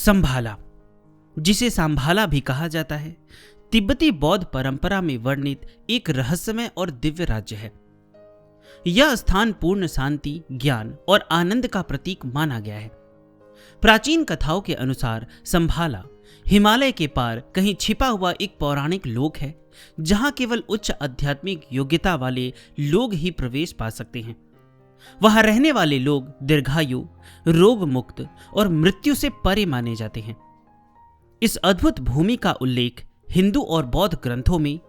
संभाला, जिसे सांभाला भी कहा जाता है, तिब्बती बौद्ध परंपरा में वर्णित एक रहस्यमय और दिव्य राज्य है। यह स्थान पूर्ण शांति, ज्ञान और आनंद का प्रतीक माना गया है। प्राचीन कथाओं के अनुसार संभाला हिमालय के पार कहीं छिपा हुआ एक पौराणिक लोक है, जहां केवल उच्च आध्यात्मिक योग्यता वाले लोग ही प्रवेश पा सकते हैं। वहां रहने वाले लोग दीर्घायु, रोग मुक्त और मृत्यु से परे माने जाते हैं। इस अद्भुत भूमि का उल्लेख हिंदू और बौद्ध ग्रंथों में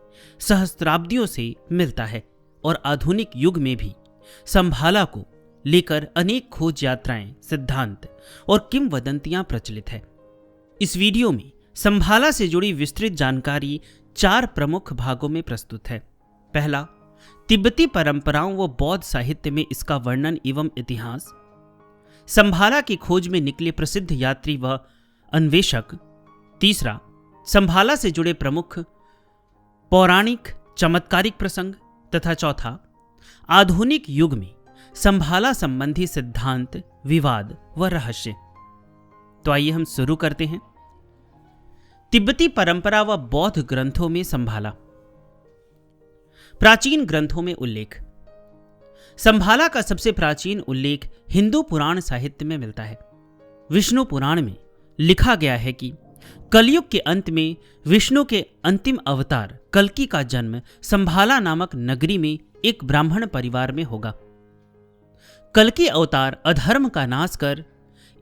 सहस्त्राब्दियों से मिलता है और आधुनिक युग में भी संभाला को लेकर अनेक खोज यात्राएं, सिद्धांत और किंवदंतियां प्रचलित है। इस वीडियो में संभाला से जुड़ी विस्तृत जानकारी 4 प्रमुख भागों में प्रस्तुत है। पहला, तिब्बती परंपराओं व बौद्ध साहित्य में इसका वर्णन एवं इतिहास। संभाला की खोज में निकले प्रसिद्ध यात्री व अन्वेषक। तीसरा, संभाला से जुड़े प्रमुख पौराणिक चमत्कारिक प्रसंग। तथा चौथा, आधुनिक युग में संभाला संबंधी सिद्धांत, विवाद व रहस्य। तो आइए हम शुरू करते हैं। तिब्बती परंपरा व बौद्ध ग्रंथों में संभाला। प्राचीन ग्रंथों में उल्लेख। संभाला का सबसे प्राचीन उल्लेख हिंदू पुराण साहित्य में मिलता है। विष्णु पुराण में लिखा गया है कि कलयुग के अंत में विष्णु के अंतिम अवतार कल्कि का जन्म संभाला नामक नगरी में एक ब्राह्मण परिवार में होगा। कल्कि अवतार अधर्म का नाश कर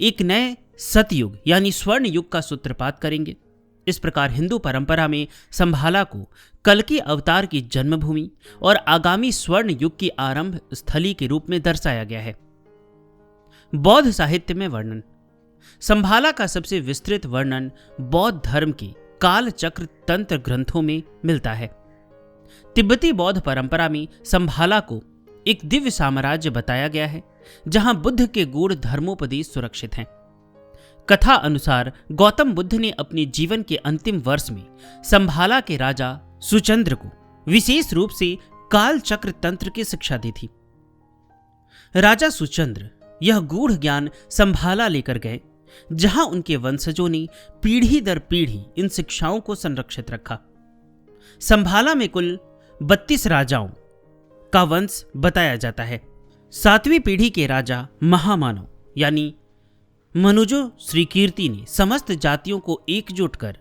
एक नए सतयुग यानी स्वर्ण युग का सूत्रपात करेंगे। इस प्रकार हिंदू परंपरा में संभाला को कल्कि अवतार की जन्मभूमि और आगामी स्वर्ण युग की आरंभ स्थली के रूप में दर्शाया गया है। बौद्ध साहित्य में वर्णन। संभाला का सबसे विस्तृत वर्णन बौद्ध धर्म के काल चक्र तंत्र ग्रंथों में मिलता है। तिब्बती बौद्ध परंपरा में संभाला को एक दिव्य साम्राज्य बताया गया है, जहां बुद्ध के गूढ़ धर्मोपदेश सुरक्षित हैं। कथा अनुसार गौतम बुद्ध ने अपने जीवन के अंतिम वर्ष में संभाला के राजा सुचंद्र को विशेष रूप से काल चक्र तंत्र की शिक्षा दी थी। राजा सुचंद्र यह गूढ़ ज्ञान संभाला लेकर गए, जहां उनके वंशजों ने पीढ़ी दर पीढ़ी इन शिक्षाओं को संरक्षित रखा। संभाला में कुल 32 राजाओं का वंश बताया जाता है। 7वीं पीढ़ी के राजा महामानव यानी मनुजो श्रीकीर्ति ने समस्त जातियों को एकजुट कर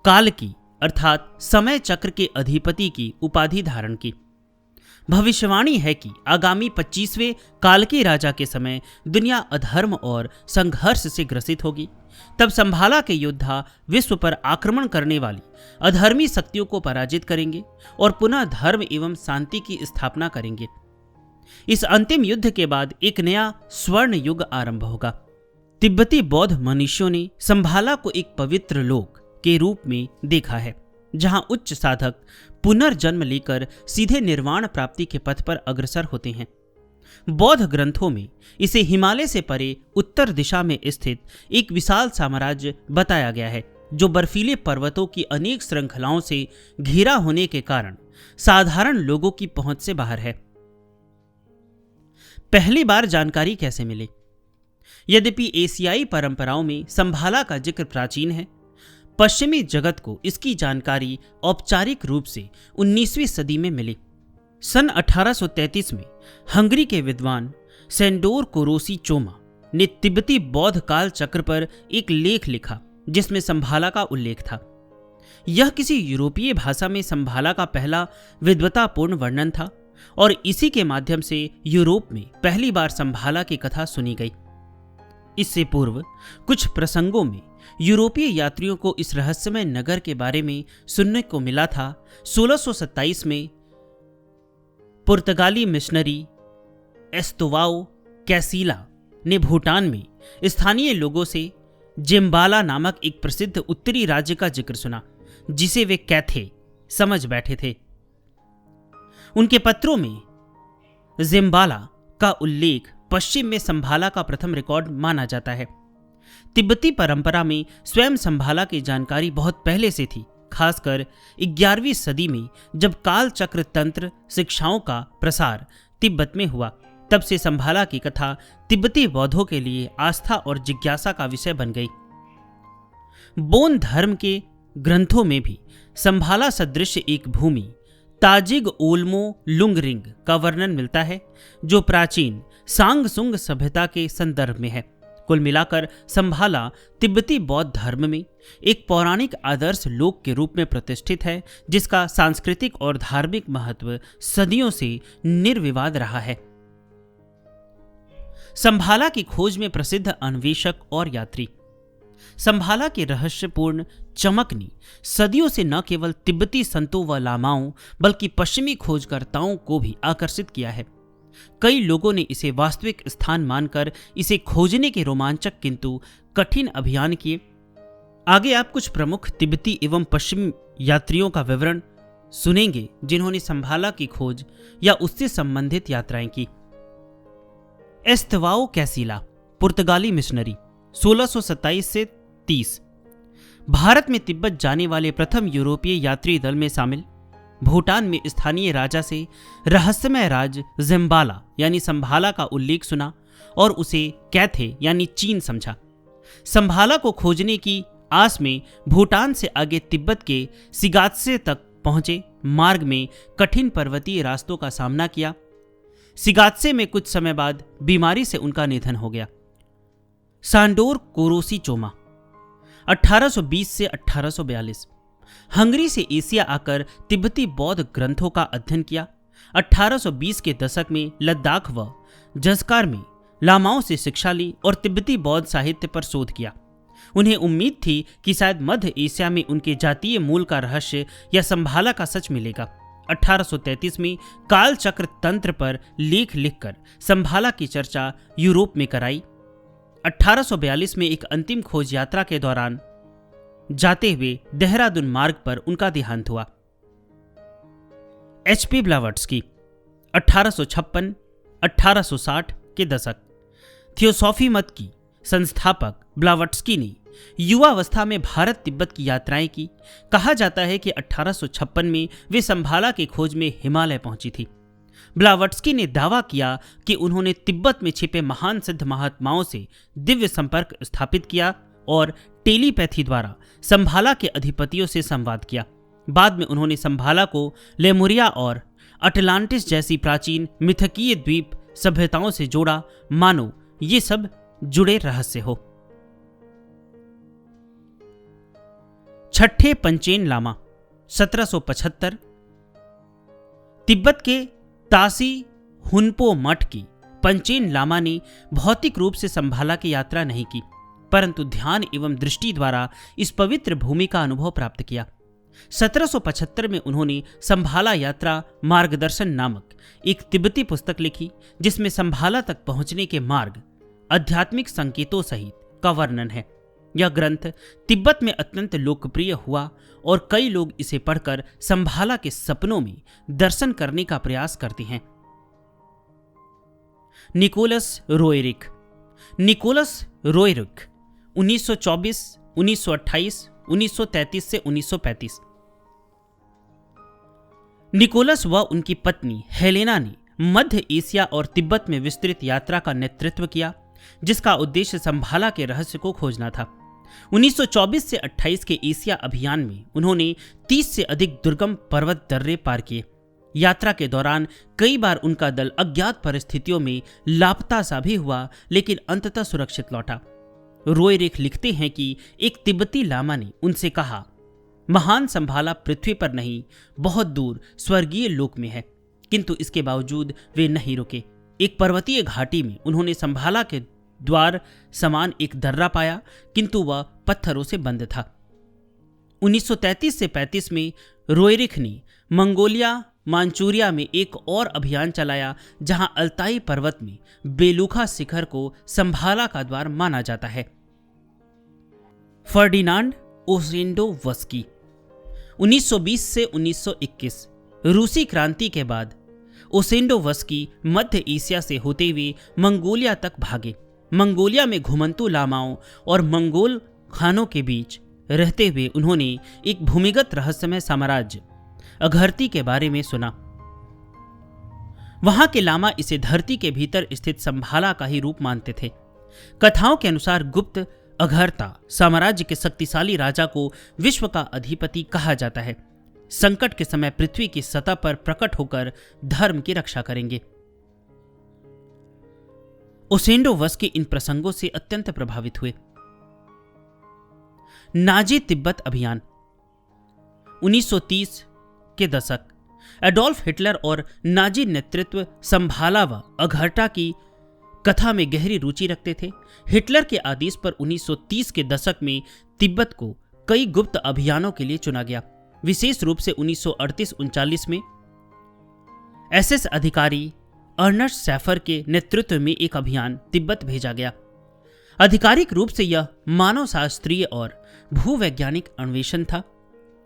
काल की अर्थात समय चक्र के अधिपति की उपाधि धारण की। भविष्यवाणी है कि आगामी 25वें काल के राजा के समय दुनिया अधर्म और संघर्ष से ग्रसित होगी। तब संभाला के योद्धा विश्व पर आक्रमण करने वाली अधर्मी शक्तियों को पराजित करेंगे और पुनः धर्म एवं शांति की स्थापना करेंगे। इस अंतिम युद्ध के बाद एक नया स्वर्ण युग आरंभ होगा। तिब्बती बौद्ध मनुष्यों ने संभाला को एक पवित्र लोक के रूप में देखा है, जहां उच्च साधक पुनर्जन्म लेकर सीधे निर्वाण प्राप्ति के पथ पर अग्रसर होते हैं। बौद्ध ग्रंथों में इसे हिमालय से परे उत्तर दिशा में स्थित एक विशाल साम्राज्य बताया गया है, जो बर्फीले पर्वतों की अनेक श्रृंखलाओं से घिरा होने के कारण साधारण लोगों की पहुंच से बाहर है। पहली बार जानकारी कैसे मिली? यद्यपि एशियाई परंपराओं में संभाला का जिक्र प्राचीन है, पश्चिमी जगत को इसकी जानकारी औपचारिक रूप से 19वीं सदी में मिली। सन 1833 में हंगरी के विद्वान सेंडोर कोरोसी चोमा ने तिब्बती बौद्ध काल चक्र पर एक लेख लिखा, जिसमें संभाला का उल्लेख था। यह किसी यूरोपीय भाषा में संभाला का पहला विद्वतापूर्ण वर्णन था और इसी के माध्यम से यूरोप में पहली बार संभाला की कथा सुनी गई। इससे पूर्व कुछ प्रसंगों में यूरोपीय यात्रियों को इस रहस्यमय नगर के बारे में सुनने को मिला था। 1627 में पुर्तगाली मिशनरी एस्तोवाओ कैसिला ने भूटान में स्थानीय लोगों से जिम्बाला नामक एक प्रसिद्ध उत्तरी राज्य का जिक्र सुना, जिसे वे कैथे समझ बैठे थे। उनके पत्रों में जिम्बाला का उल्लेख पश्चिम में संभाला का प्रथम रिकॉर्ड माना जाता है। तिब्बती परंपरा में स्वयं संभाला की जानकारी बहुत पहले से थी, खासकर 11वीं सदी में जब काल चक्र तंत्र शिक्षाओं का प्रसार तिब्बत में हुआ। तब से संभाला की कथा तिब्बती बौद्धों के लिए आस्था और जिज्ञासा का विषय बन गई। बोन धर्म के ग्रंथों में भी संभाला सदृश एक भूमि ताजिग ओल्मो लुंगरिंग का वर्णन मिलता है, जो प्राचीन सांग सुंग सभ्यता के संदर्भ में है। कुल मिलाकर संभाला तिब्बती बौद्ध धर्म में एक पौराणिक आदर्श लोक के रूप में प्रतिष्ठित है, जिसका सांस्कृतिक और धार्मिक महत्व सदियों से निर्विवाद रहा है। संभाला की खोज में प्रसिद्ध अन्वेषक और यात्री। संभाला की रहस्यपूर्ण चमक ने सदियों से न केवल तिब्बती संतों व लामाओं बल्कि पश्चिमी खोजकर्ताओं को भी आकर्षित किया है। कई लोगों ने इसे वास्तविक स्थान मानकर इसे खोजने के रोमांचक किंतु कठिन अभियान किए। आगे आप कुछ प्रमुख तिब्बती एवं पश्चिमी यात्रियों का विवरण सुनेंगे जिन्होंने संभाला की खोज या उससे संबंधित यात्राएं की। एस्तवाओ कैसिला, पुर्तगाली मिशनरी, 1627 से 30, भारत में तिब्बत जाने वाले प्रथम यूरोपीय यात्री दल में शामिल। भूटान में स्थानीय राजा से रहस्यमय राज जिम्बाला यानी संभाला का उल्लेख सुना और उसे कैथे यानी चीन समझा। संभाला को खोजने की आस में भूटान से आगे तिब्बत के सिगात्से तक पहुंचे। मार्ग में कठिन पर्वतीय रास्तों का सामना किया। सिगात्से में कुछ समय बाद बीमारी से उनका निधन हो गया। सांडोर कोरोसी चोमा, 1820 से 1842, हंगरी से एशिया आकर तिब्बती बौद्ध ग्रंथों का अध्ययन किया। 1820 के दशक में लद्दाख व जस्कार में लामाओं से शिक्षा ली और तिब्बती बौद्ध साहित्य पर शोध किया। उन्हें उम्मीद थी कि शायद मध्य एशिया में उनके जातीय मूल का रहस्य या संभाला का सच मिलेगा। 1833 में कालचक्र तंत्र पर लेख लिखकर संभाला की चर्चा यूरोप में कराई। 1842 में एक अंतिम खोज यात्रा के दौरान जाते हुए देहरादून मार्ग पर उनका देहांत हुआ। HP ब्लावत्स्की, 1856-1860 के दशक, थियोसॉफी मत की संस्थापक ब्लावत्स्की ने युवावस्था में भारत तिब्बत की यात्राएं की। कहा जाता है कि 1856 में वे संभाला की खोज में हिमालय पहुंची थी। ब्लावत्स्की ने दावा किया कि उन्होंने तिब्बत में छिपे महान सिद्ध महात्माओं से दिव्य संपर्क स्थापित किया और टेलीपैथी द्वारा संभाला के अधिपतियों से संवाद किया। बाद में उन्होंने संभाला को लेमुरिया और अटलांटिस जैसी प्राचीन मिथकीय द्वीप सभ्यताओं से जोड़ा, मानो ये सब जुड़े रहस्य हो। छठे पंचेन लामा, 1775, तिब्बत के तासी हुनपो मठ की पंचेन लामा ने भौतिक रूप से संभाला की यात्रा नहीं की, परंतु ध्यान एवं दृष्टि द्वारा इस पवित्र भूमि का अनुभव प्राप्त किया। 1775 में उन्होंने संभाला यात्रा मार्गदर्शन नामक एक तिब्बती पुस्तक लिखी, जिसमें संभाला तक पहुंचने के मार्ग, आध्यात्मिक संकेतों सहित का वर्णन है। यह ग्रंथ तिब्बत में अत्यंत लोकप्रिय हुआ और कई लोग इसे पढ़कर संभाला के सपनों में दर्शन करने का प्रयास करते हैं। निकोलस रोएरिक, 1924, 1928, 1933 से 1935। निकोलस व उनकी पत्नी हेलेना ने मध्य एशिया और तिब्बत में विस्तृत यात्रा का नेतृत्व किया, जिसका उद्देश्य संभाला के रहस्य को खोजना था। 1924 से 28 के एशिया अभियान में उन्होंने 30 से अधिक दुर्गम पर्वत दर्रे पार किए। यात्रा के दौरान कई बार उनका दल अज्ञात परिस्थितियों में लापता सा भी हुआ, लेकिन अंततः सुरक्षित लौटा। रोएरिक लिखते हैं कि एक तिब्बती लामा ने उनसे कहा, महान संभाला पृथ्वी पर नहीं, बहुत दूर स्वर्गीय लोक में है। किंतु इसके बावजूद वे नहीं रुके। एक पर्वतीय घाटी में उन्होंने संभाला के द्वार समान एक दर्रा पाया, किंतु वह पत्थरों से बंद था। 1933 से 35 में रोएरिक ने मंगोलिया मानचूरिया में एक और अभियान चलाया, जहां अल्ताई पर्वत में बेलुखा शिखर को संभाला का द्वार माना जाता है। फर्डिनांड ओसेंडोवस्की, 1920 से 1921, रूसी क्रांति के बाद ओसेंडोवस्की मध्य एशिया से होते हुए मंगोलिया तक भागे। मंगोलिया में घुमंतू लामाओं और मंगोल खानों के बीच रहते हुए उन्होंने एक भूमिगत रहस्यमय साम्राज्य अघर्ती के बारे में सुना। वहां के लामा इसे धरती के भीतर स्थित संभाला का ही रूप मानते थे। कथाओं के अनुसार गुप्त अघरता साम्राज्य के शक्तिशाली राजा को विश्व का अधिपति कहा जाता है। संकट के समय पृथ्वी की सतह पर प्रकट होकर धर्म की रक्षा करेंगे। ओसेंडो वस के इन प्रसंगों से अत्यंत प्रभावित हुए। नाजी तिब्बत अभियान 1930 के दशक एडोल्फ हिटलर और नाजी नेतृत्व संभाला व अघरटा की कथा में गहरी रुचि रखते थे। हिटलर के आदेश पर 1930 के दशक में तिब्बत को कई गुप्त अभियानों के लिए चुना गया। विशेष रूप से 1938-39 में एसएस अधिकारी अर्नस्ट सैफर के नेतृत्व में एक अभियान तिब्बत भेजा गया। आधिकारिक रूप से यह मानवशास्त्रीय और भूवैज्ञानिक अन्वेषण था,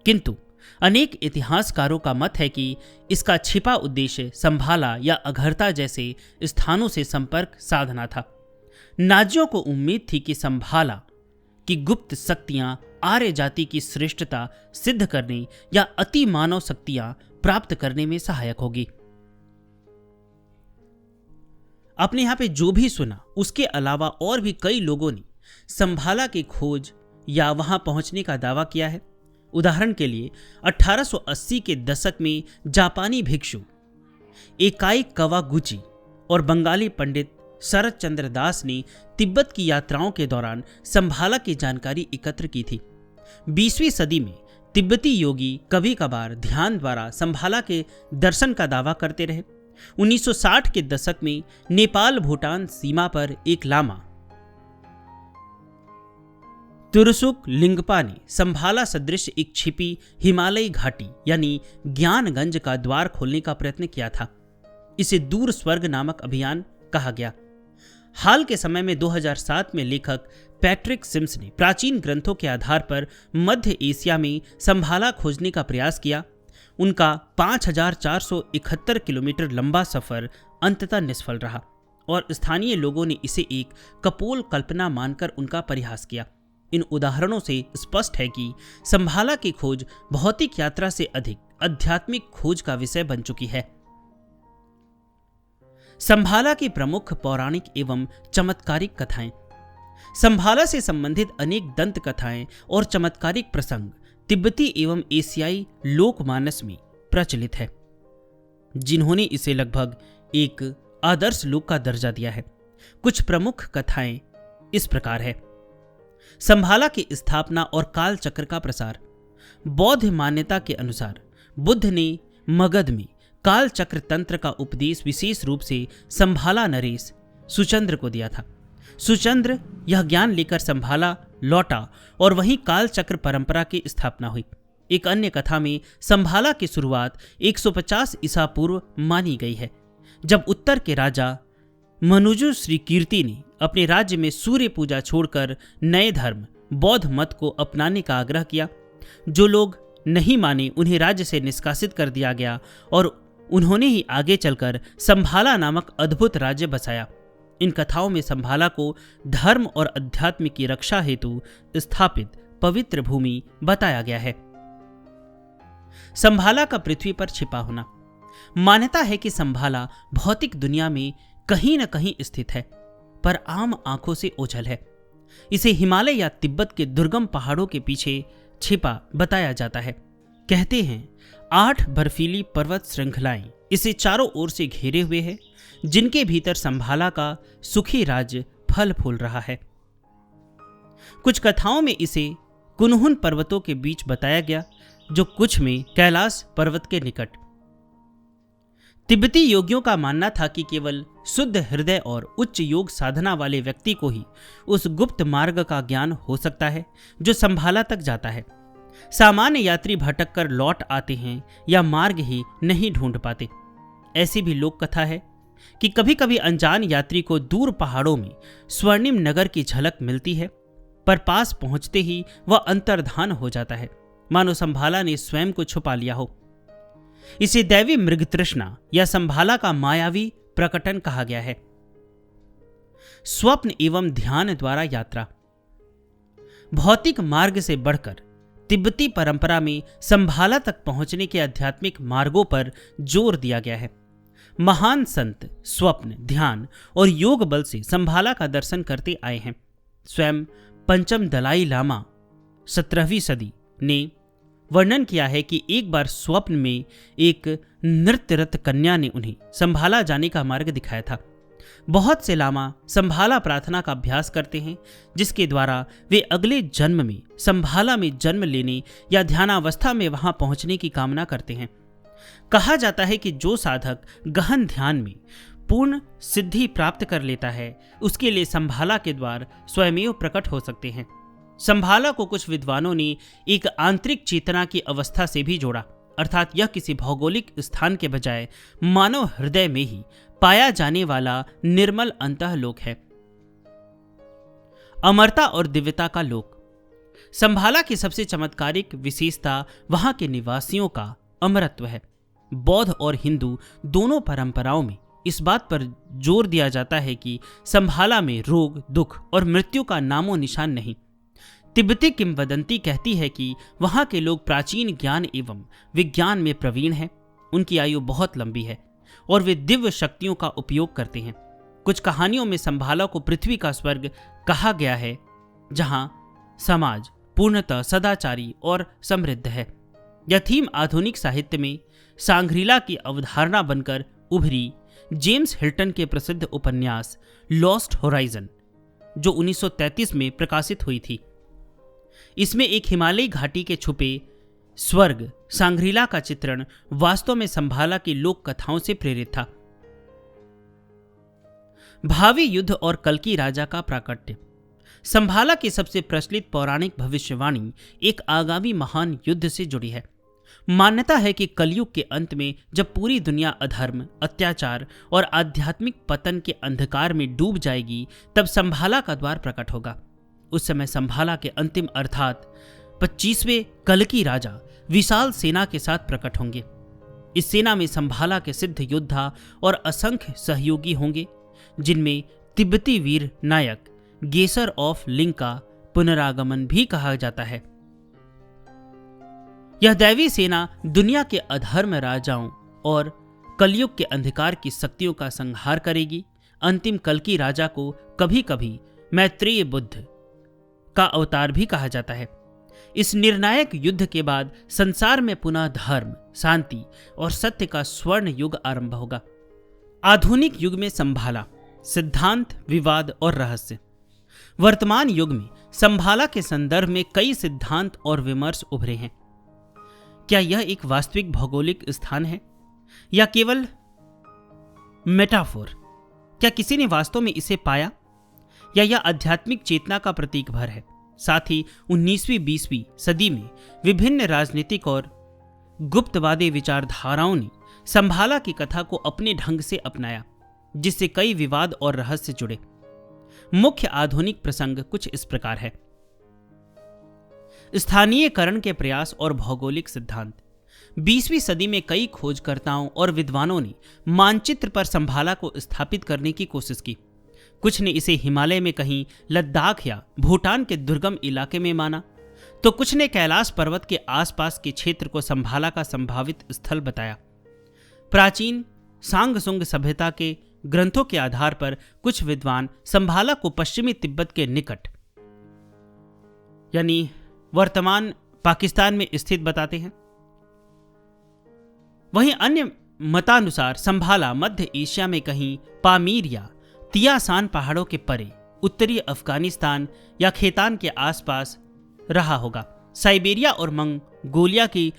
किंतु अनेक इतिहासकारों का मत है कि इसका छिपा उद्देश्य संभाला या अघरता जैसे स्थानों से संपर्क साधना था। नाजियों को उम्मीद थी कि संभाला की गुप्त शक्तियां आर्य जाति की श्रेष्ठता सिद्ध करने या अति मानव शक्तियां प्राप्त करने में सहायक होगी। आपने यहां पे जो भी सुना उसके अलावा और भी कई लोगों ने संभाला की खोज या वहां पहुंचने का दावा किया है। उदाहरण के लिए 1880 के दशक में जापानी भिक्षु एकाई कवागुची और बंगाली पंडित शरद चंद्र दास ने तिब्बत की यात्राओं के दौरान संभाला की जानकारी एकत्र की थी। 20वीं सदी में तिब्बती योगी कभी कभार ध्यान द्वारा संभाला के दर्शन का दावा करते रहे। 1960 के दशक में नेपाल भूटान सीमा पर एक लामा तुरसुक लिंगपा ने संभाला सदृश एक छिपी हिमालयी घाटी यानी ज्ञानगंज का द्वार खोलने का प्रयत्न किया था। इसे दूर स्वर्ग नामक अभियान कहा गया। हाल के समय में 2007 में लेखक पैट्रिक सिम्स ने प्राचीन ग्रंथों के आधार पर मध्य एशिया में संभाला खोजने का प्रयास किया। उनका 5471 किलोमीटर लंबा सफर अंततः निष्फल रहा और स्थानीय लोगों ने इसे एक कपोल कल्पना मानकर उनका परिहास किया। इन उदाहरणों से स्पष्ट है कि संभाला की खोज भौतिक यात्रा से अधिक आध्यात्मिक खोज का विषय बन चुकी है। संभाला की प्रमुख पौराणिक एवं चमत्कारिक कथाएं। संभाला से संबंधित अनेक दंत कथाएं और चमत्कारिक प्रसंग तिब्बती एवं एशियाई लोकमानस में प्रचलित है, जिन्होंने इसे लगभग एक आदर्श लोक का दर्जा दिया है। कुछ प्रमुख कथाएं इस प्रकार है। संभाला की स्थापना और काल चक्र का प्रसार। बौद्ध मान्यता के अनुसार बुद्ध ने मगध में काल चक्र तंत्र का उपदेश विशेष रूप से संभाला नरेश सुचंद्र को दिया था। सुचंद्र यह ज्ञान लेकर संभाला लौटा और वहीं काल चक्र परंपरा की स्थापना हुई। एक अन्य कथा में संभाला की शुरुआत 150 ईसा पूर्व मानी गई है, जब उत्तर के राजा मनुजु श्री कीर्ति ने अपने राज्य में सूर्य पूजा छोड़कर नए धर्म बौद्ध मत को अपनाने का आग्रह किया। जो लोग नहीं माने उन्हें राज्य से निष्कासित कर दिया गया और उन्होंने ही आगे चलकर संभाला नामक अद्भुत राज्य बसाया। इन कथाओं में संभाला को धर्म और अध्यात्म की रक्षा हेतु स्थापित पवित्र भूमि बताया गया है। संभाला का पृथ्वी पर छिपा होना। मान्यता है कि संभाला भौतिक दुनिया में कहीं न कहीं स्थित है, पर आम आंखों से ओझल है। इसे हिमालय या तिब्बत के दुर्गम पहाड़ों के पीछे छिपा बताया जाता है। कहते हैं 8 बर्फीली पर्वत श्रृंखलाएं इसे चारों ओर से घेरे हुए है, जिनके भीतर संभाला का सुखी राज्य फल फूल रहा है। कुछ कथाओं में इसे कुनहुन पर्वतों के बीच बताया गया, जो कुछ में कैलाश पर्वत के निकट। तिब्बती योगियों का मानना था कि केवल शुद्ध हृदय और उच्च योग साधना वाले व्यक्ति को ही उस गुप्त मार्ग का ज्ञान हो सकता है जो संभाला तक जाता है। सामान्य यात्री भटक कर लौट आते हैं या मार्ग ही नहीं ढूंढ पाते। ऐसी भी लोक कथा है कि कभी कभी अनजान यात्री को दूर पहाड़ों में स्वर्णिम नगर की झलक मिलती है, पर पास पहुंचते ही वह अंतर्धान हो जाता है, मानो संभाला ने स्वयं को छुपा लिया हो। इसे दैवी मृग तृष्णा या संभाला का मायावी प्रकटन कहा गया है। स्वप्न एवं ध्यान द्वारा यात्रा। भौतिक मार्ग से बढ़कर तिब्बती परंपरा में संभाला तक पहुंचने के आध्यात्मिक मार्गों पर जोर दिया गया है। महान संत स्वप्न, ध्यान और योग बल से संभाला का दर्शन करते आए हैं। स्वयं पंचम दलाई लामा 17वीं सदी ने वर्णन किया है कि एक बार स्वप्न में एक नृत्यरत कन्या ने उन्हें संभाला जाने का मार्ग दिखाया था। बहुत से लामा संभाला प्रार्थना का अभ्यास करते हैं, जिसके द्वारा वे अगले जन्म में संभाला में जन्म लेने या ध्यानावस्था में वहां पहुंचने की कामना करते हैं। कहा जाता है कि जो साधक गहन ध्यान में पूर्ण सिद्धि प्राप्त कर लेता है, उसके लिए संभाला के द्वार स्वयमेव प्रकट हो सकते हैं। संभाला को कुछ विद्वानों ने एक आंतरिक चेतना की अवस्था से भी जोड़ा, अर्थात यह किसी भौगोलिक स्थान के बजाय मानव हृदय में ही पाया जाने वाला निर्मल अंतःलोक है। अमरता और दिव्यता का लोक। संभाला की सबसे चमत्कारिक विशेषता वहां के निवासियों का अमरत्व है। बौद्ध और हिंदू दोनों परंपराओं में इस बात पर जोर दिया जाता है कि संभाला में रोग, दुख और मृत्यु का नामो निशान नहीं। तिब्बती किंवदंती कहती है कि वहां के लोग प्राचीन ज्ञान एवं विज्ञान में प्रवीण हैं, उनकी आयु बहुत लंबी है और वे दिव्य शक्तियों का उपयोग करते हैं। कुछ कहानियों में संभाला को पृथ्वी का स्वर्ग कहा गया है, जहां समाज पूर्णतः सदाचारी और समृद्ध है। यह थीम आधुनिक साहित्य में सांग्रीला की अवधारणा बनकर उभरी जेम्स हिल्टन के प्रसिद्ध उपन्यास लॉस्ट होराइजन, जो 1933 में प्रकाशित हुई थी। इसमें एक हिमालयी घाटी के छुपे स्वर्ग सांग्रीला का चित्रण वास्तव में संभाला की लोक कथाओं से प्रेरित था। भावी युद्ध और कल्कि राजा का प्राकट्य। संभाला की सबसे प्रचलित पौराणिक भविष्यवाणी एक आगामी महान युद्ध से जुड़ी है। मान्यता है कि कलयुग के अंत में जब पूरी दुनिया अधर्म, अत्याचार और आध्यात्मिक पतन के अंधकार में डूब जाएगी, तब संभाला का द्वार प्रकट होगा। उस समय संभाला के अंतिम अर्थात 25वें कल्कि राजा विशाल सेना के साथ प्रकट होंगे। इस सेना में संभाला के सिद्ध योद्धा और असंख्य सहयोगी होंगे, जिनमें तिब्बती वीर नायक गेसर ऑफ लिंग का पुनरागमन भी कहा जाता है। यह दैवी सेना दुनिया के अधर्म राजाओं और कलयुग के अंधकार की शक्तियों का संहार करेगी। अंतिम कल्कि राजा को कभी कभी मैत्रेय बुद्ध का अवतार भी कहा जाता है। इस निर्णायक युद्ध के बाद संसार में पुनः धर्म, शांति और सत्य का स्वर्ण युग आरंभ होगा। आधुनिक युग में संभाला, सिद्धांत, विवाद और रहस्य। वर्तमान युग में संभाला के संदर्भ में कई सिद्धांत और विमर्श उभरे हैं। क्या यह एक वास्तविक भौगोलिक स्थान है या केवल मेटाफोर? क्या किसी ने वास्तव में इसे पाया या यह आध्यात्मिक चेतना का प्रतीक भर है? साथ ही 19वीं 20वीं सदी में विभिन्न राजनीतिक और गुप्तवादी विचारधाराओं ने संभाला की कथा को अपने ढंग से अपनाया, जिससे कई विवाद और रहस्य जुड़े। मुख्य आधुनिक प्रसंग कुछ इस प्रकार है। स्थानीयकरण के प्रयास और भौगोलिक सिद्धांत। 20वीं सदी में कई खोजकर्ताओं और विद्वानों ने मानचित्र पर संभाला को स्थापित करने की कोशिश की। कुछ ने इसे हिमालय में कहीं लद्दाख या भूटान के दुर्गम इलाके में माना, तो कुछ ने कैलाश पर्वत के आसपास के क्षेत्र को संभाला का संभावित स्थल बताया। प्राचीन सांगसुंग सभ्यता के ग्रंथों के आधार पर कुछ विद्वान संभाला को पश्चिमी तिब्बत के निकट, यानी वर्तमान पाकिस्तान में स्थित बताते हैं। वहीं अन्य मतानुसार संभाला मध्य एशिया में कहीं पामीर या तियासान पहाड़ों के परे उत्तरी अफगानिस्तान या खेतान के आसपास रहा होगा। साइबेरिया और मंगोलिया की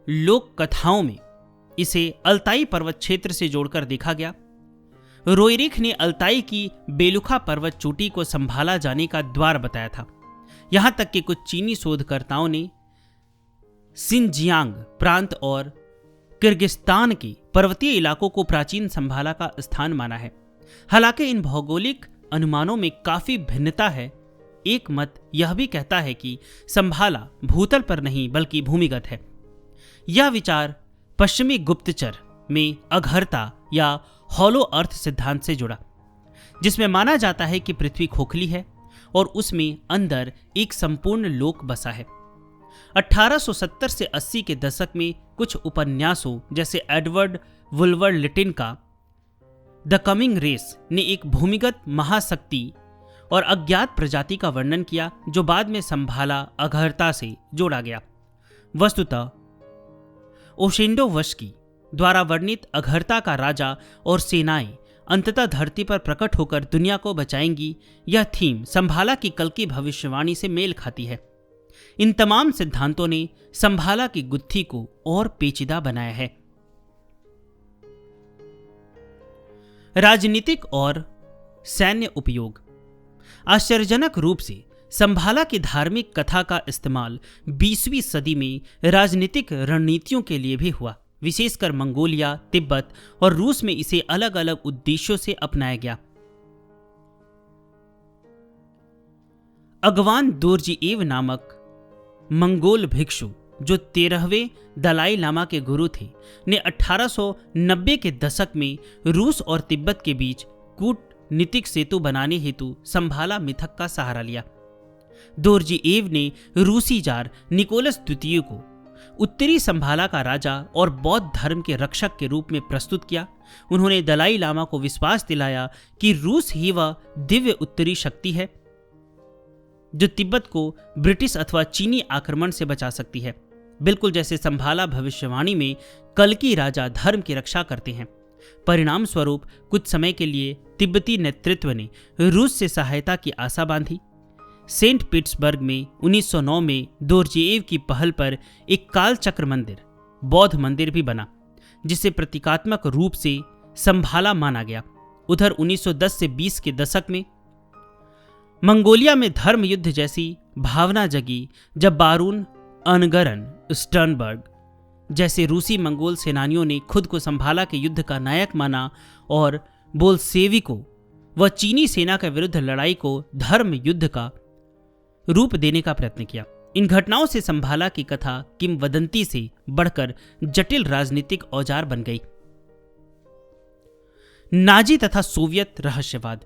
लोक कथाओं में इसे अल्ताई पर्वत क्षेत्र से जोड़कर देखा गया। रोइरिख ने अल्ताई की बेलुखा पर्वत चोटी को संभाला जाने का द्वार बताया था। यहां तक कि कुछ चीनी शोधकर्ताओं ने सिनजियांग प्रांत और किर्गिस्तान के पर्वतीय इलाकों को प्राचीन संभाला का स्थान माना है। हालांकि इन भौगोलिक अनुमानों में काफी भिन्नता है। एक मत यह भी कहता है कि संभाला भूतल पर नहीं बल्कि भूमिगत है। यह विचार पश्चिमी गुप्तचर में अघरता या हॉलो अर्थ सिद्धांत से जुड़ा, जिसमें माना जाता है कि पृथ्वी खोखली है और उसमें अंदर एक संपूर्ण लोक बसा है। 1870 से 80 के दशक में कुछ उपन्यासों जैसे एडवर्ड वुल्वर लिटिन का द कमिंग रेस ने एक भूमिगत महाशक्ति और अज्ञात प्रजाति का वर्णन किया जो बाद में संभाला अघहरता से जोड़ा गया। वस्तुतः ओशेंडो वश्की द्वारा वर्णित अघहरता का राजा और सेनाएं अंततः धरती पर प्रकट होकर दुनिया को बचाएंगी, यह थीम संभाला की कल की भविष्यवाणी से मेल खाती है। इन तमाम सिद्धांतों ने संभाला की गुत्थी को और पेचीदा बनाया है। राजनीतिक और सैन्य उपयोग। आश्चर्यजनक रूप से संभाला की धार्मिक कथा का इस्तेमाल 20वीं सदी में राजनीतिक रणनीतियों के लिए भी हुआ। विशेषकर मंगोलिया, तिब्बत और रूस में इसे अलग अलग उद्देश्यों से अपनाया गया। अगवान दोरजीएव नामक मंगोल भिक्षु जो 13वें दलाई लामा के गुरु थे, ने 1890 के दशक में रूस और तिब्बत के बीच कूटनीतिक सेतु बनाने हेतु संभाला मिथक का सहारा लिया। दोरजीएव ने रूसी जार निकोलस द्वितीय को उत्तरी संभाला का राजा और बौद्ध धर्म के रक्षक के रूप में प्रस्तुत किया। उन्होंने दलाई लामा को विश्वास दिलाया कि रूस ही वह दिव्य उत्तरी शक्ति है जो तिब्बत को ब्रिटिश अथवा चीनी आक्रमण से बचा सकती है, बिल्कुल जैसे संभाला भविष्यवाणी में कल्कि राजा धर्म की रक्षा करते हैं। परिणाम स्वरूप कुछ समय के लिए तिब्बती नेतृत्व ने रूस से सहायता की आशा बांधी। सेंट पीटर्सबर्ग में 1909 में दोरजीएव की पहल पर एक कालचक्र मंदिर, बौद्ध मंदिर भी बना, जिसे प्रतीकात्मक रूप से संभाला माना गया। उधर 1910 से 20 के दशक में मंगोलिया में धर्म युद्ध जैसी भावना जगी जब बारून अनगरन स्टर्नबर्ग जैसे रूसी मंगोल सेनानियों ने खुद को संभाला के युद्ध का नायक माना और बोल्शेविकों व चीनी सेना के विरुद्ध लड़ाई को धर्म युद्ध का रूप देने का प्रयत्न किया। इन घटनाओं से संभाला की कथा किंवदंती से बढ़कर जटिल राजनीतिक औजार बन गई। नाजी तथा सोवियत रहस्यवाद।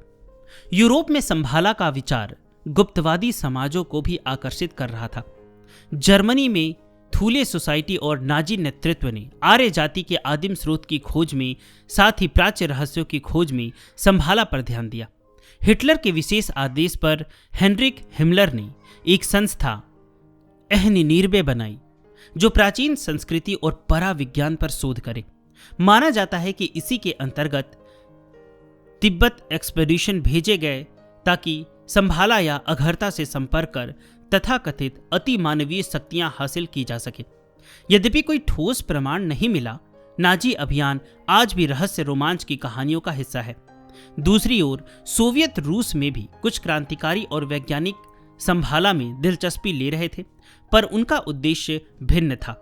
यूरोप में संभाला का विचार गुप्तवादी समाजों को भी आकर्षित कर रहा था। जर्मनी में थूले सोसाइटी और नाजी नेतृत्व ने आर्य जाति के आदिम स्रोत की खोज में, साथ ही प्राच्य रहस्यों की खोज में संभाला पर ध्यान दिया। हिटलर के विशेष आदेश पर हेनरिक हिमलर ने एक संस्था एहनिर्बे बनाई जो प्राचीन संस्कृति और पराविज्ञान पर शोध करे। माना जाता है कि इसी के अंतर्गत तिब्बत एक्सपेडिशन भेजे गए ताकि संभाला या अघहरता से संपर्क कर तथाकथित अति मानवीय शक्तियां हासिल की जा सके। यद्यपि कोई ठोस प्रमाण नहीं मिला, नाजी अभियान आज भी रहस्य रोमांच की कहानियों का हिस्सा है। दूसरी ओर सोवियत रूस में भी कुछ क्रांतिकारी और वैज्ञानिक संभाला में दिलचस्पी ले रहे थे, पर उनका उद्देश्य भिन्न था।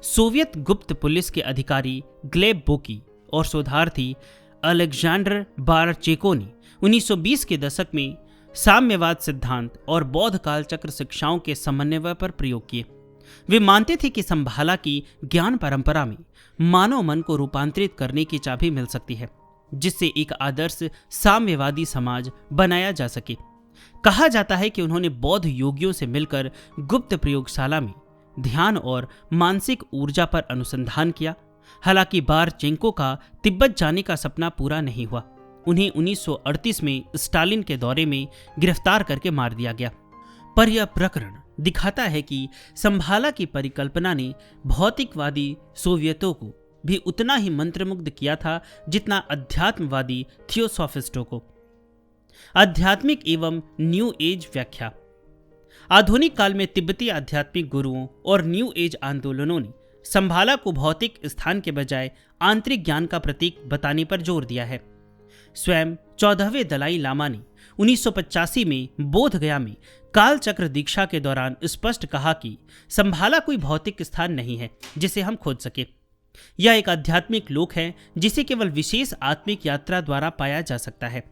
सोवियत गुप्त पुलिस के अधिकारी ग्लेब बोकी और शोधार्थी अलेक्जेंडर बारचेको ने 1920 के दशक में साम्यवाद सिद्धांत और बौद्ध कालचक्र शिक्षाओं के समन्वय पर प्रयोग किए। वे मानते थे कि संभाला की ज्ञान परंपरा में मानव मन को रूपांतरित करने की चाबी मिल सकती है, जिससे एक आदर्श साम्यवादी समाज बनाया जा सके। कहा जाता है कि उन्होंने बौद्ध योगियों से मिलकर गुप्त प्रयोगशाला में ध्यान और मानसिक ऊर्जा पर अनुसंधान किया। हालांकि बारचेंको का तिब्बत जाने का सपना पूरा नहीं हुआ। उन्हें 1938 में स्टालिन के दौरे में गिरफ्तार करके मार दिया गया। पर यह प्रकरण दिखाता है कि संभाला की परिकल्पना ने भौतिकवादी सोवियतों को भी उतना ही मंत्रमुग्ध किया था जितना अध्यात्मवादी थियोसॉफिस्टों को। आध्यात्मिक एवं न्यू एज व्याख्या। आधुनिक काल में तिब्बती आध्यात्मिक गुरुओं और न्यू एज आंदोलनों ने संभाला को भौतिक स्थान के बजाय आंतरिक ज्ञान का प्रतीक बताने पर जोर दिया है। स्वयं 14वें दलाई लामा ने 1985 में बोधगया में कालचक्र दीक्षा के दौरान स्पष्ट कहा कि संभाला कोई भौतिक स्थान नहीं है जिसे हम खोज सके। यह एक आध्यात्मिक लोक है जिसे केवल विशेष आत्मिक यात्रा द्वारा पाया जा सकता है।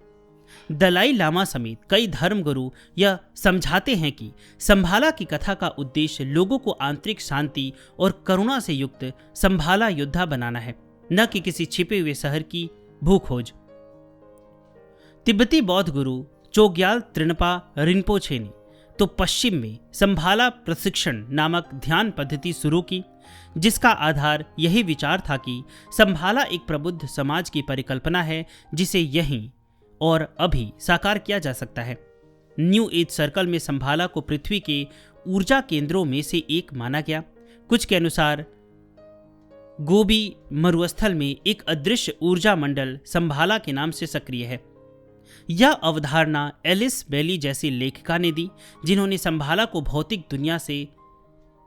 दलाई लामा समेत कई धर्मगुरु यह समझाते हैं कि संभाला की कथा का उद्देश्य लोगों को आंतरिक शांति और करुणा से युक्त संभाला योद्धा बनाना है, न कि किसी छिपे हुए शहर की भूखोज। तिब्बती बौद्ध गुरु चोग्याल त्रिनपा रिनपोछे ने तो पश्चिम में संभाला प्रशिक्षण नामक ध्यान पद्धति शुरू की, जिसका आधार यही विचार था कि संभाला एक प्रबुद्ध समाज की परिकल्पना है जिसे यहीं और अभी साकार किया जा सकता है। न्यू एज सर्कल में संभाला को पृथ्वी के ऊर्जा केंद्रों में से एक माना गया। कुछ के अनुसार गोबी मरुस्थल में एक अदृश्य ऊर्जा मंडल संभाला के नाम से सक्रिय है। यह अवधारणा एलिस बेली जैसी लेखिका ने दी, जिन्होंने संभाला को भौतिक दुनिया से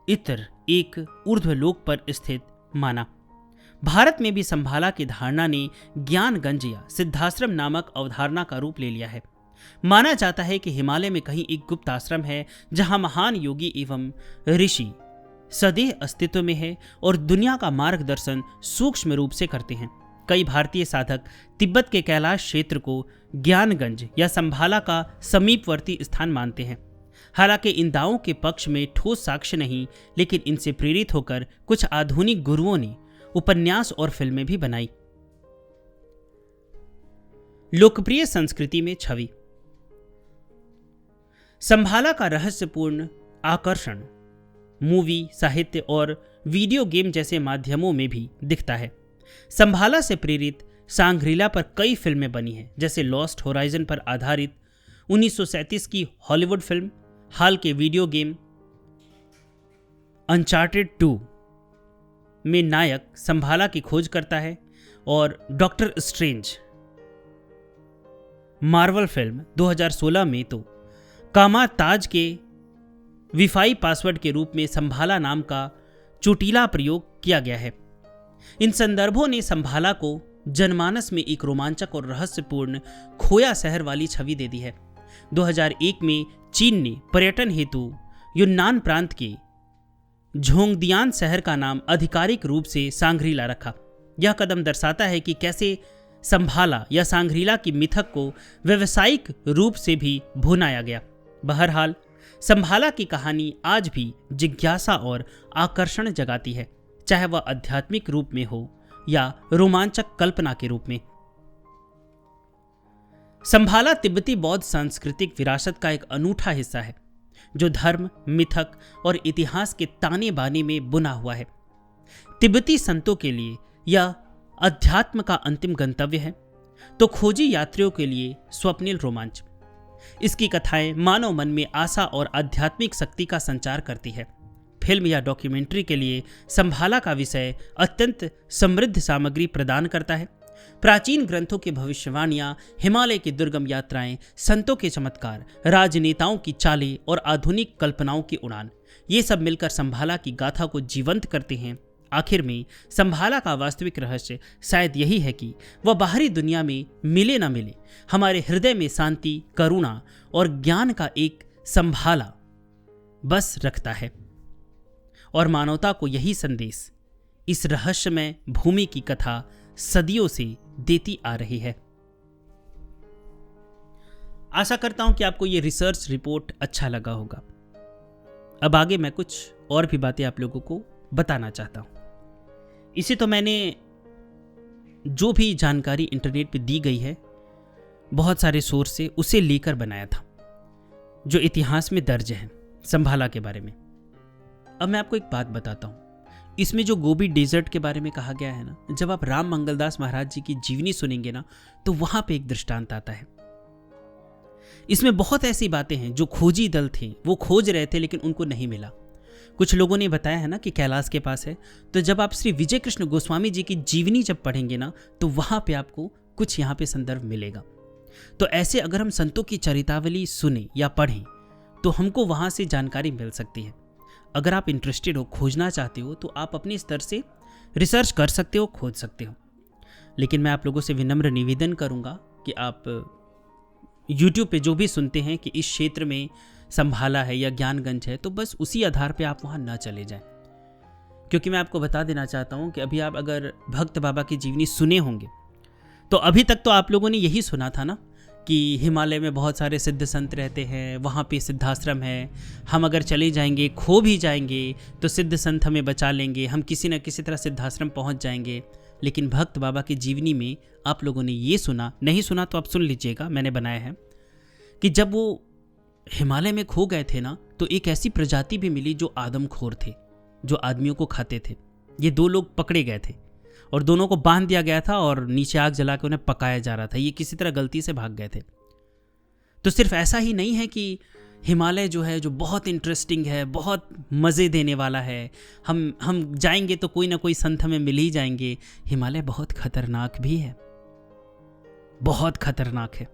इतर एक ऊर्ध्वलोक पर स्थित माना। भारत में भी संभाला की धारणा ने ज्ञानगंज या सिद्धाश्रम नामक अवधारणा का रूप ले लिया है। माना जाता है कि हिमालय में कहीं एक गुप्त आश्रम है जहां महान योगी एवं ऋषि सदैव अस्तित्व में है और दुनिया का मार्गदर्शन सूक्ष्म रूप से करते हैं। कई भारतीय साधक तिब्बत के कैलाश क्षेत्र को ज्ञानगंज या संभाला का समीपवर्ती स्थान मानते हैं। हालांकि इन दावों के पक्ष में ठोस साक्ष्य नहीं, लेकिन इनसे प्रेरित होकर कुछ आधुनिक गुरुओं ने उपन्यास और फिल्में भी बनाई। लोकप्रिय संस्कृति में छवि। संभाला का रहस्यपूर्ण आकर्षण मूवी, साहित्य और वीडियो गेम जैसे माध्यमों में भी दिखता है। संभाला से प्रेरित सांग्रीला पर कई फिल्में बनी हैं, जैसे लॉस्ट होराइजन पर आधारित 1937 की हॉलीवुड फिल्म, हाल के वीडियो गेम अनचार्टेड 2 में नायक संभाला की खोज करता है, और डॉक्टर स्ट्रेंज मार्वल फिल्म 2016 में तो कामा ताज के विफाई पासवर्ड के रूप में संभाला नाम का चोटीला प्रयोग किया गया है। इन संदर्भों ने संभाला को जनमानस में एक रोमांचक और रहस्यपूर्ण खोया शहर वाली छवि दे दी है। 2001 में चीन ने पर्यटन हेतु यूनान प्रांत के झोंगदियान शहर का नाम आधिकारिक रूप से सांग्रीला रखा। यह कदम दर्शाता है कि कैसे संभाला या सांग्रीला की मिथक को व्यावसायिक रूप से भी भुनाया गया। बहरहाल संभाला की कहानी आज भी जिज्ञासा और आकर्षण जगाती है, चाहे वह आध्यात्मिक रूप में हो या रोमांचक कल्पना के रूप में। संभाला तिब्बती बौद्ध सांस्कृतिक विरासत का एक अनूठा हिस्सा है, जो धर्म, मिथक और इतिहास के ताने बाने में बुना हुआ है। तिब्बती संतों के लिए यह अध्यात्म का अंतिम गंतव्य है, तो खोजी यात्रियों के लिए स्वप्निल रोमांच। इसकी कथाएं मानव मन में आशा और आध्यात्मिक शक्ति का संचार करती है। फिल्म या डॉक्यूमेंट्री के लिए संभाला का विषय अत्यंत समृद्ध सामग्री प्रदान करता है। प्राचीन ग्रंथों की भविष्यवाणियां, हिमालय की दुर्गम यात्राएं, संतों के चमत्कार, राजनेताओं की चालें और आधुनिक कल्पनाओं की उड़ान, ये सब मिलकर संभाला की गाथा को जीवंत करते हैं। आखिर में संभाला का वास्तविक रहस्य शायद यही है कि वह बाहरी दुनिया में मिले न मिले, हमारे हृदय में शांति, करुणा और ज्ञान का एक संभाला बस रखता है, और मानवता को यही संदेश इस रहस्यमय भूमि की कथा सदियों से देती आ रही है। आशा करता हूं कि आपको यह रिसर्च रिपोर्ट अच्छा लगा होगा। अब आगे मैं कुछ और भी बातें आप लोगों को बताना चाहता हूं। इसे तो मैंने जो भी जानकारी इंटरनेट पे दी गई है, बहुत सारे सोर्स से उसे लेकर बनाया था, जो इतिहास में दर्ज है संभाला के बारे में। अब मैं आपको एक बात बताता हूं। इसमें जो गोबी डेजर्ट के बारे में कहा गया है ना, जब आप राम मंगलदास महाराज जी की जीवनी सुनेंगे ना, तो वहां पे एक दृष्टांत आता है। इसमें बहुत ऐसी बातें हैं जो खोजी दल थे, वो खोज रहे थे लेकिन उनको नहीं मिला। कुछ लोगों ने बताया है ना कि कैलाश के पास है, तो जब आप श्री विजय कृष्ण गोस्वामी जी की जीवनी जब पढ़ेंगे ना, तो वहां पे आपको कुछ यहाँ पे संदर्भ मिलेगा। तो ऐसे अगर हम संतों की चरितावली सुने या पढ़ें, तो हमको वहां से जानकारी मिल सकती है। अगर आप इंटरेस्टेड हो, खोजना चाहते हो, तो आप अपने स्तर से रिसर्च कर सकते हो, खोज सकते हो। लेकिन मैं आप लोगों से विनम्र निवेदन करूंगा कि आप YouTube पे जो भी सुनते हैं कि इस क्षेत्र में संभाला है या ज्ञानगंज है, तो बस उसी आधार पे आप वहाँ ना चले जाएं। क्योंकि मैं आपको बता देना चाहता हूँ कि अभी आप अगर भक्त बाबा की जीवनी सुने होंगे, तो अभी तक तो आप लोगों ने यही सुना था ना कि हिमालय में बहुत सारे सिद्ध संत रहते हैं, वहाँ पे सिद्धाश्रम है, हम अगर चले जाएंगे, खो भी जाएंगे, तो सिद्ध संत हमें बचा लेंगे, हम किसी न किसी तरह सिद्धाश्रम पहुँच जाएंगे। लेकिन भक्त बाबा की जीवनी में आप लोगों ने ये सुना, नहीं सुना तो आप सुन लीजिएगा, मैंने बनाया है, कि जब वो हिमालय में खो गए थे ना, तो एक ऐसी प्रजाति भी मिली जो आदमखोर थे, जो आदमियों को खाते थे। ये दो लोग पकड़े गए थे और दोनों को बांध दिया गया था और नीचे आग जला के उन्हें पकाया जा रहा था। ये किसी तरह गलती से भाग गए थे। तो सिर्फ ऐसा ही नहीं है कि हिमालय जो है, जो बहुत इंटरेस्टिंग है, बहुत मज़े देने वाला है, हम जाएंगे तो कोई ना कोई संत हमें मिल ही जाएंगे। हिमालय बहुत खतरनाक भी है, बहुत खतरनाक है।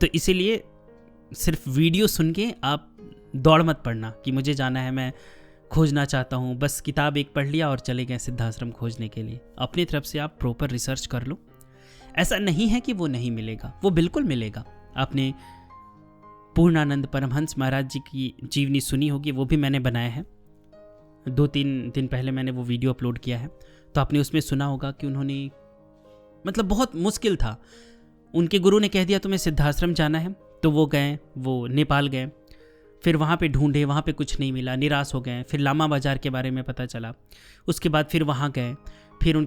तो इसीलिए सिर्फ वीडियो सुन के आप दौड़ मत पड़ना कि मुझे जाना है, मैं खोजना चाहता हूँ, बस किताब एक पढ़ लिया और चले गए सिद्धाश्रम खोजने के लिए। अपनी तरफ से आप प्रॉपर रिसर्च कर लो। ऐसा नहीं है कि वो नहीं मिलेगा, वो बिल्कुल मिलेगा। आपने पूर्णानंद परमहंस महाराज जी की जीवनी सुनी होगी, वो भी मैंने बनाया है। 2-3 दिन पहले मैंने वो वीडियो अपलोड किया है। तो आपने उसमें सुना होगा कि उन्होंने, मतलब बहुत मुश्किल था, उनके गुरु ने कह दिया तुम्हें सिद्धाश्रम जाना है, तो वो गए, वो नेपाल गए, फिर वहाँ पे ढूंढे, वहाँ पे कुछ नहीं मिला, निराश हो गए। फिर लामा बाजार के बारे में पता चला, उसके बाद फिर वहाँ गए, फिर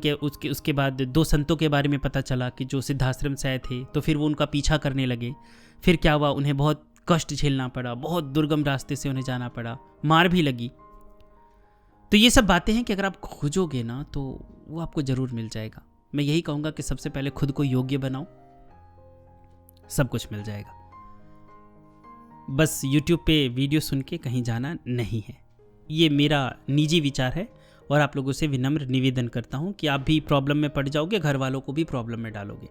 उसके बाद 2 संतों के बारे में पता चला कि जो सिद्धाश्रम से आए थे, तो फिर वो उनका पीछा करने लगे। फिर क्या हुआ, उन्हें बहुत कष्ट झेलना पड़ा, बहुत दुर्गम रास्ते से उन्हें जाना पड़ा, मार भी लगी। तो ये सब बातें हैं कि अगर आप खोजोगे ना तो वो आपको ज़रूर मिल जाएगा। मैं यही कहूँगा कि सबसे पहले खुद को योग्य बनाओ, सब कुछ मिल जाएगा। बस YouTube पे वीडियो सुन के कहीं जाना नहीं है, ये मेरा निजी विचार है। और आप लोगों से विनम्र निवेदन करता हूँ कि आप भी प्रॉब्लम में पड़ जाओगे, घर वालों को भी प्रॉब्लम में डालोगे।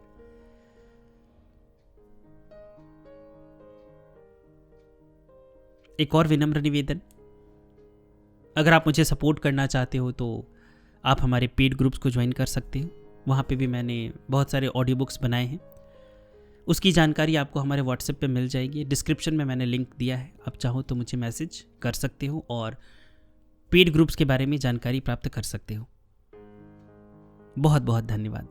एक और विनम्र निवेदन, अगर आप मुझे सपोर्ट करना चाहते हो तो आप हमारे पेड ग्रुप्स को ज्वाइन कर सकते हो। वहाँ पे भी मैंने बहुत सारे ऑडियो बुक्स बनाए हैं, उसकी जानकारी आपको हमारे व्हाट्सएप पे मिल जाएगी। डिस्क्रिप्शन में मैंने लिंक दिया है, आप चाहो तो मुझे मैसेज कर सकते हो और पेड ग्रुप्स के बारे में जानकारी प्राप्त कर सकते हो। बहुत बहुत धन्यवाद।